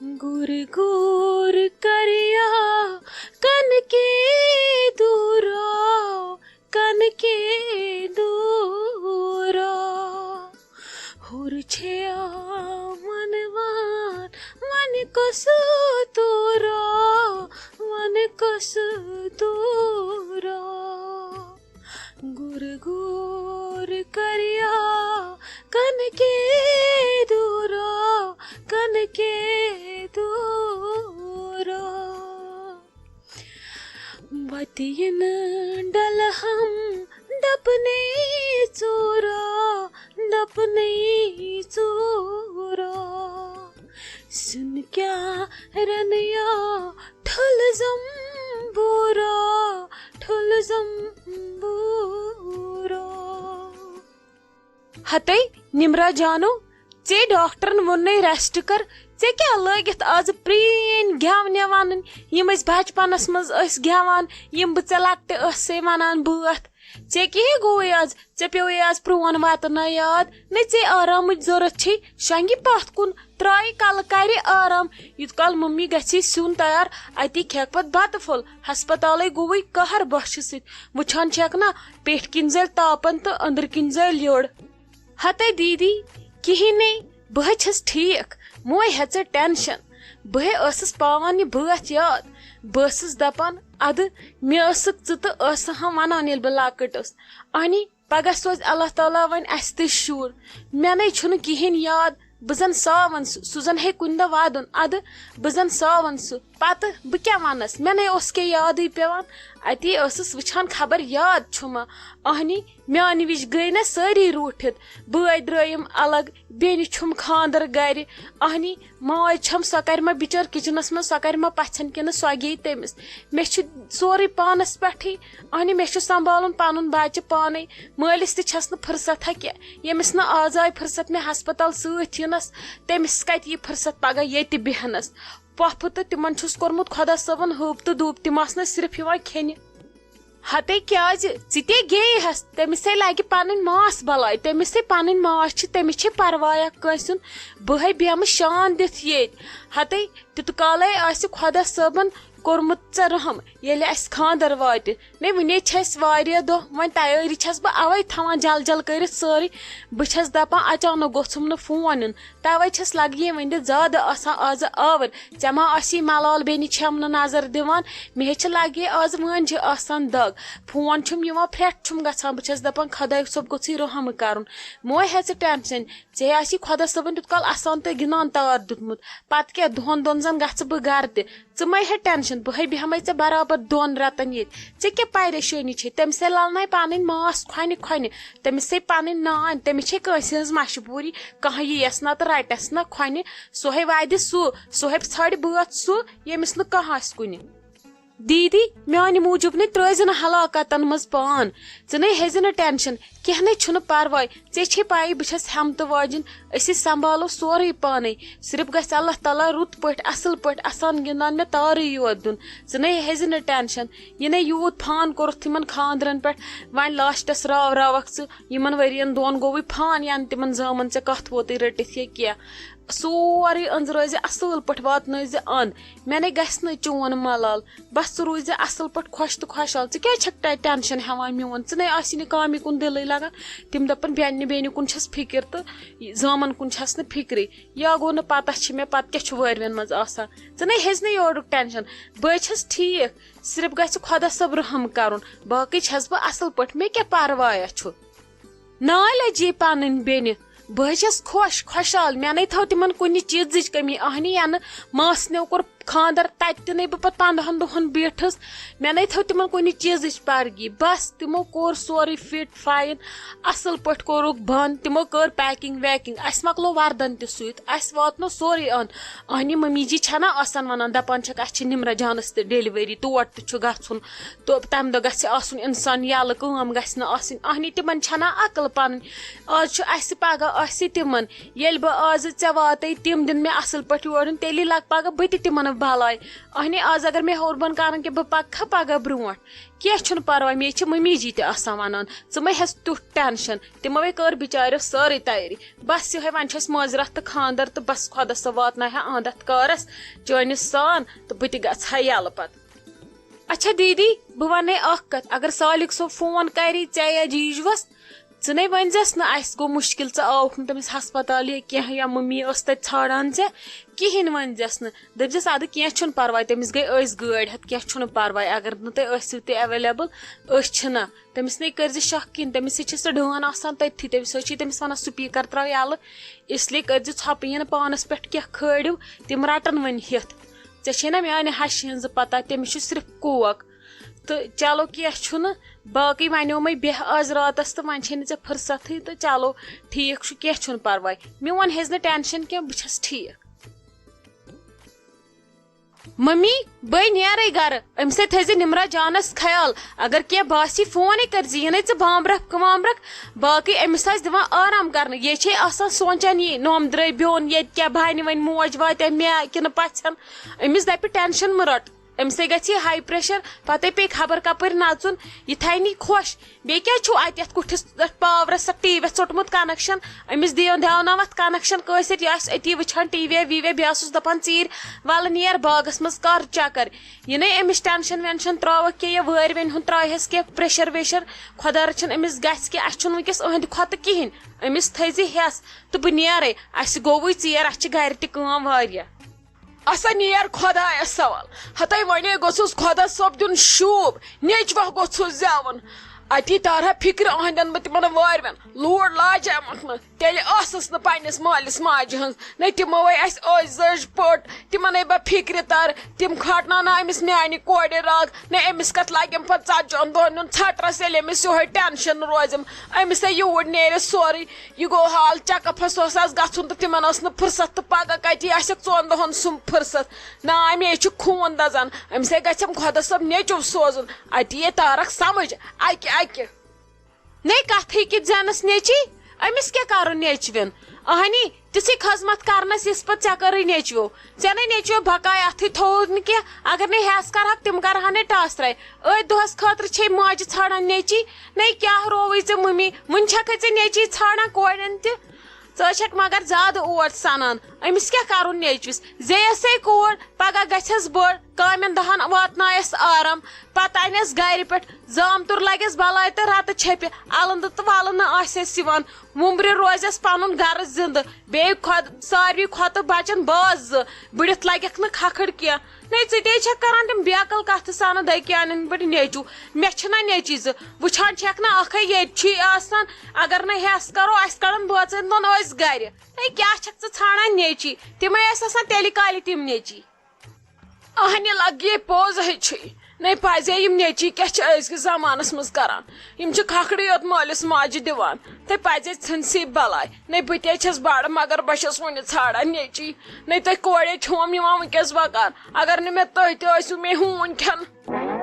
गुर गुर करिया कन के दूरा हुर छया मनवान मन कस दूरा गुर गुर करिया कन के दूरा बतियन डल हम डपने चोरा सुन क्या रनिया ठुल जम्बूरा हते निमरा जानो चे डॉक्टरन वोन रेस्ट कर चे क्या लगित आज प्रीन गेवने वन यम बचपनस मज गेवान यम बे लकटे से वनान बात चे कह गो आज चे पे आज प्रोन वातन याद न चे आराम जरूरत छे शंगि पथ कुन त्राई कल कर आराम यूत कल मम्मी गसी सुन तैयार अति खेक पत बत फुल हस्पताल गोवई कहर बश वुछान छेक ना पेट किन जल तापन तो अंदर किन जल योड़ हते दीदी कहीं नहीं बह छस ठीक मोय हेच टेंशन बह पावान यह बात याद बस दपान अद मे तो हम वनान ये बह लकट अनी पगह सोच अल्लाह ताला वन अस ते शूर मे नै छुन कहीं याद बह जन सावन सह जन हे कुन दह वादन अद बह जन सावन सह पत बह क्या वनस मे नै के याद पेवान अति वुछान खबर याद छुमा अहनी म्यान विज गई ना सारी रूठित बय द्रयम अलग बेन छुम खानदर गर अहनी माय छम सो कर बिचार किचनस मज सो कर पछन कि सो गे तमिस मे सोरे पानस पे अहनी मे संभाल पन बच्चे पाने मालिस तस फुर्सत क्या यमिस न आज आय फुर्सत मे हस्पताल सनस तमिस कत यह फुर्सत पगह ये बेहनस पफ तो तिमन कोर्मुत खुदा सबन हूब तो दूब तिम सिर्फ खेन हते क्या चे गे हस तमिस लगे पन मास बलाय तमिस पन मास तमिस परवाया कंसन बह बेम शान दिथ ये हते तित काल खुदा सबन कोर्मुत चे रहम ये खानदर वात ने वने वारिया दो वन तैयारी बह अवे थवान जल जल कर सारी बस दपान अचानक गोम न फोन तवे लगे वन ज्यादा आज आवर ऐ मा मलाल बेनि छम न नजर दिवान मे लगे आज मांझ आसान दग फोन फ्रेट गसान बस दपान खुदा सोब गोस रहम कर मोय हे टेंशन ऐ खुदा सबन तुत काल आसान तो गिनान तार दुतमुत पत क्या दोहन दोन जन गह बह गर ते मै हे टेंशन बह बेहमे ऐ बराबर 2 रतन ये क्या परेशानी तमिस ललना पन मास खोन खोन तमिस पन नान तमिस कंस हज मजबूरी कह यस ना तो रटस ना खोन सोहे वाद सोहे छड़ बात सह यमिस न कह कुन दीदी म्यान मूजूब न त्रज हलाकतन मज पान े हेज न टेंशन कह न परवाय ऐ पाई बस हमत वाजिन संभालो सोरे पान सिर्फ गस अल्लाह ताला रुत पे असल पे आसान गिंदान मे तार योत दुन े हेज न टेंशन यह यूत फान कोर तिमन खानदरन पे वन लास्टस रावक इन वरियन 2 गोवई फान यान तिमन जामन ऐ कत वोत रटित ये क्या सोरे अंज रोज असल पे वातन अन मे नै गस न चोन मलाल बस रोज असल पे खुश तो खुशहाल क्या छक टेंशन हेवान मोन े नै कामि कुन दिल लगान तिम दपन बेन कुन फिक्र तो जामन कुन न फिक्रे या गो न पता मे पत क्या वरवन मज े नै हेज न योरुक टेंशन बह ठीक सिर्फ गस खुदा सब रहम कर बाकी बह असल पे मे क्या परवाया नाल लजी पन बेन बह खुश खुशहाल मे नै थो तिमन कुन चीज कमी अहनी या मासनो कोर खानदर तत नै बह 15 दोहन बैठस मे नै थो तिमन कुन चीज परगी बस तिमो कोर सोरे फिट फाइन असल पे कोरुक बंद तिमो कर पैकिंग वैकिंग अस मकलो वर्दन त सुत अस वातनो सोरे अन अहनी मम्मी जी छना आसान वनान दपान छक अस निमरा जानस त डिलीवरी तोट त गछुन तो तम द गछ आसुन इंसान यल काम गछ न आसिन अहनी तिमन छना अकल पन आज अस पगह तिमन ये बह आज ऐ वात तिम दिन मे असल पे योरन तेली लग पगह बह तिमन भलाई अहनी आज अगर मे हौर बन कर बह पक्का पगह ब्रोट क्या परवाह मे मम्मी जी तसान वन ज मे हेस तुठ टेंशन तमो कर बिचारो सारी तैयारी बस ये वन माजरत तो खानदर तो बस खुदा सा वात आंदत कारस चैनिस सान तो बह ग यल पे अच्छा दीदी बह वन कत अगर सालिक सो फोन करी ऐ या जीजुस े वनस ना गो मुश्किल आउक तमिस हस्पताल कह या मम्मी ाड़ान ऐ कहें वनस न दपस अद क्या परवाह तमिस गई गाड़ हेत क्या परवाह अगर न तुम एवेलेबल ना तमिस न कर शक कहें तमिस सह डान आसान तथी तमिस वन स्पीकर त्रा यल इसलिए कर छपन पानस पे क्या खड़िव तम रटन वन हित ऐ ना माने हश हज पता तमिस सिर्फ कोक तो चलो क्या बाकी वनो मे बेह आज रातस तो वन ऐ फुर्सत तो चलो ठीक क्या परवाह मोन हेज न टेंशन क्या बस ठीक मम्मी बह नेरे गर अम थे निमरा जानस ख्याल अगर क्या बासी फोन कर ये बामरख वामरख बाकी अमिस दिवान आराम कर ये सोचान ये नोम द्र बिन ये क्या बहन वन मोज वात मे कि पछन अमिस दप टेंशन म रट अम ग हाई प्रेशर पते पे खबर कपर नचुन यह थी नी खुश बे क्या अत कुठिस पावरस टीवी चोटमुत कनेक्शन अमिस दियो अत कनेक्शन कसर यह अती वुचान टीवी वीवी बस दपान चीर वल नीर बागस मज कर चक्कर यह ना अमिस टेंशन वेंशन त्रो क्या यह वर वन हूं त्रहस क्या प्रेशर वेशर खुदा रचन अमिस गस वनकस अहद खोत कहें अमिस थी हेस तो बह नेरे अस गोवु चीर अ गर तह असा नीर खुदायस सवाल हत वे गोस खुदा सोब दिन शूब नेचवा गोस जवन अति तारा फिक्र अहदन बह तिमन वार लूर लाजमत तेल पन्नस मालिस माज हज न तमो जज पट तिमन बह फिक्र तर तिम खटना अमिस मानि कोर राग न अमिस कत लगे पे 40 दिन छटरस ये अमिस यो टेंशन रोजम अमिस यूर नेर सोरे यह गो हाल चकअपस गन तो तिमन फुर्सत तो पगह कत 4 दिन सुम फुर्सत ना मे खून दजान अमिस गम खुदा सब नेचुव सोजुन अत ये तारक समझ अकि नै कथ हेकि जनस नेची अमिस क्या कर नेचवन अहनी तिथि खजमत करनस इस पे ऐ कर नेचवो ऐ न नेचवो बकाय अथ थोद न क्या अगर न हेस कर तिम कर ने टास त्राय दोहस खतर छे माज छाड़ान नेची नै क्या रोवै ऐ मम्मी मुन छक ऐ नेची छाड़ान कोड़न त च मगर ज्यादा ओट सनान अमिस क्या कर नेचविस जे कोर पगह गस बड़ कामन दहन वातनायस आराम पत अनस गर पे जामतुर लगस बलाय तो रत छप अलंद तो वलन आस वुम्ब्र रोजस पन गर जिंद बे सारवी खोत बचन बाज बुड़ित लगक न खखड़ क्या नै चे करान तम बेकल कथ सान दकियान पे नेचू मे नेची वुचान ना अख ये अगर न हेस करो अस कड़न बचन दोन गर नै क्या छाड़ान नेची तम तेल काल तम नेची अहन लग ये पोज नै पजे यम नेची क्या जमानस मज करान खखड़ योत मालिस माज दिवान तो पजे सी बलाय नै बह बड़ मगर बस वन छाड़ान नेची नै तुम कोड़े छोम वनकस बकार अगर न मे तुम मे हून खेन